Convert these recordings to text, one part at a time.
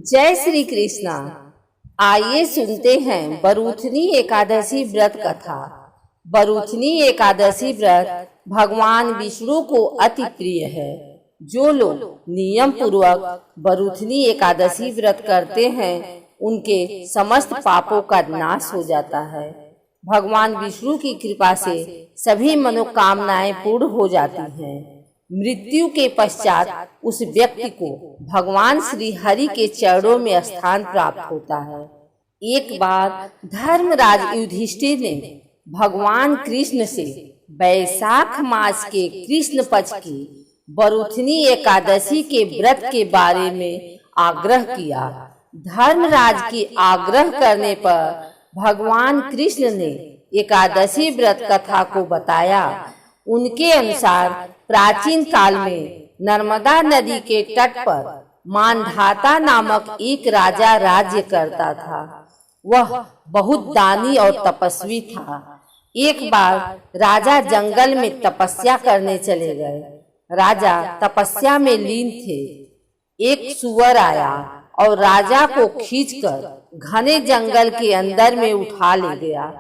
जय श्री कृष्णा। आइए सुनते हैं बरूथनी एकादशी व्रत कथा। बरूथनी एकादशी व्रत भगवान विष्णु को अति प्रिय है। जो लोग नियम पूर्वक बरूथनी एकादशी व्रत करते हैं उनके समस्त पापों का नाश हो जाता है। भगवान विष्णु की कृपा से सभी मनोकामनाएं पूर्ण हो जाती हैं। मृत्यु के पश्चात उस व्यक्ति को भगवान श्री हरि के चरणों में स्थान प्राप्त होता है। एक बार धर्मराज युधिष्ठिर ने भगवान कृष्ण से वैशाख मास के कृष्ण पक्ष की बरूथनी एकादशी के व्रत के बारे में आग्रह किया। धर्मराज की आग्रह करने पर भगवान कृष्ण ने एकादशी व्रत कथा को बताया। उनके अनुसार प्राचीन काल में नर्मदा नदी के तट पर मानधाता नामक एक राजा राज्य करता था। वह बहुत दानी और तपस्वी था। एक बार राजा जंगल में तपस्या करने चले गए। राजा तपस्या में लीन थे। एक सुअर आया और राजा को खींचकर घने जंगल के अंदर में उठा ले गया।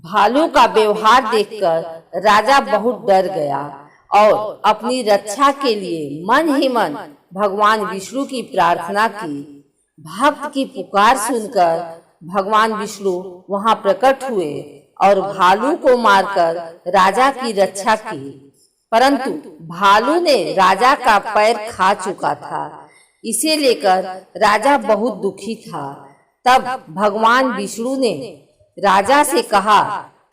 भालू का व्यवहार देखकर राजा बहुत डर गया और अपनी रक्षा के लिए मन ही मन भगवान विष्णु की प्रार्थना की। भक्त की पुकार सुनकर भगवान विष्णु वहां प्रकट हुए और भालू को मारकर राजा की रक्षा की। परंतु भालू ने राजा का पैर खा चुका था। इसे लेकर राजा बहुत दुखी था। तब भगवान विष्णु ने राजा से कहा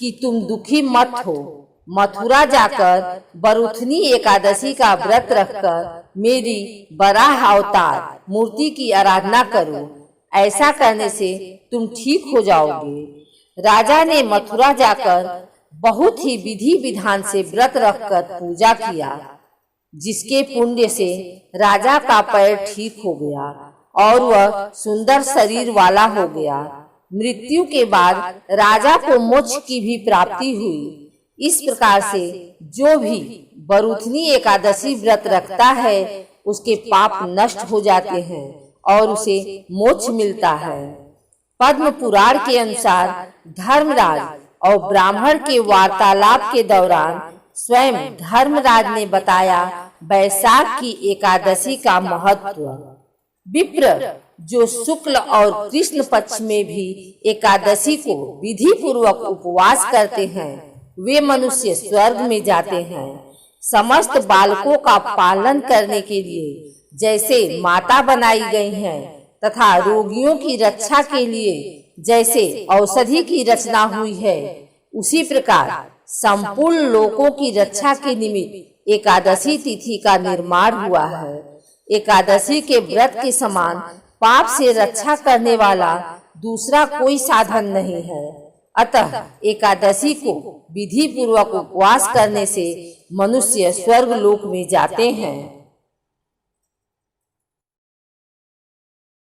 कि तुम दुखी मत हो। मथुरा जाकर बरूथनी एकादशी का व्रत रखकर मेरी वराह अवतार मूर्ति की आराधना करो। ऐसा करने से तुम ठीक हो जाओगे। राजा ने मथुरा जाकर बहुत ही विधि विधान से व्रत रखकर पूजा किया, जिसके पुण्य से राजा का पैर ठीक हो गया और वह सुंदर शरीर वाला हो गया। मृत्यु के बाद राजा को मोक्ष की भी प्राप्ति हुई। इस प्रकार से जो भी बरूथनी एकादशी व्रत रखता है उसके पाप नष्ट हो जाते हैं और उसे मोक्ष मिलता है। पद्म पुराण के अनुसार धर्मराज और ब्राह्मण के वार्तालाप के दौरान स्वयं धर्मराज ने बताया वैशाख की एकादशी का महत्व। विप्र जो शुक्ल और कृष्ण पक्ष में भी एकादशी को विधि पूर्वक उपवास करते हैं वे मनुष्य स्वर्ग में जाते हैं। समस्त बालकों का पालन करने के लिए जैसे माता बनाई गई हैं तथा रोगियों की रक्षा के लिए जैसे औषधि की रचना हुई है, उसी प्रकार संपूर्ण लोकों की रक्षा के निमित्त एकादशी तिथि का निर्माण हुआ है। एकादशी के व्रत के समान पाप से रक्षा करने वाला दूसरा कोई साधन नहीं है। अतः एकादशी को विधि पूर्वक उपवास करने से मनुष्य स्वर्ग लोक में जाते हैं।